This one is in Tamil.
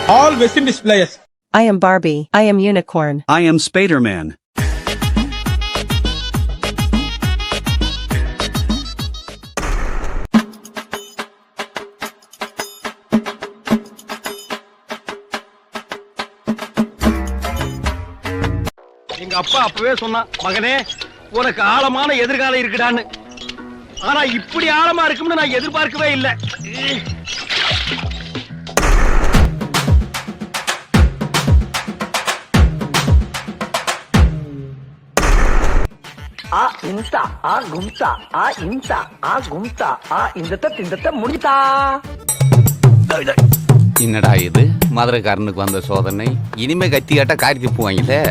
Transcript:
All West Indies players. I am Barbie. I am Unicorn. I am Spider-Man. எங்க அப்பா அப்பவே சொன்னா, மகனே உனக்கு ஆழமான எதிர்காலம் இருக்குடான்னு. ஆனா இப்படி ஆழமா இருக்கும்னு நான் எதிர்பார்க்கவே இல்லை. ஆ இன்சா ஆ கும்சா ஆ இன்சா ஆ கும்சா ஆ இந்த திண்டத்தை முடித்தா. என்னடா இது மதுரைக்காரனுக்கு வந்த சோதனை. இனிமே கத்தி காட்ட காரி துப்புவாங்களே.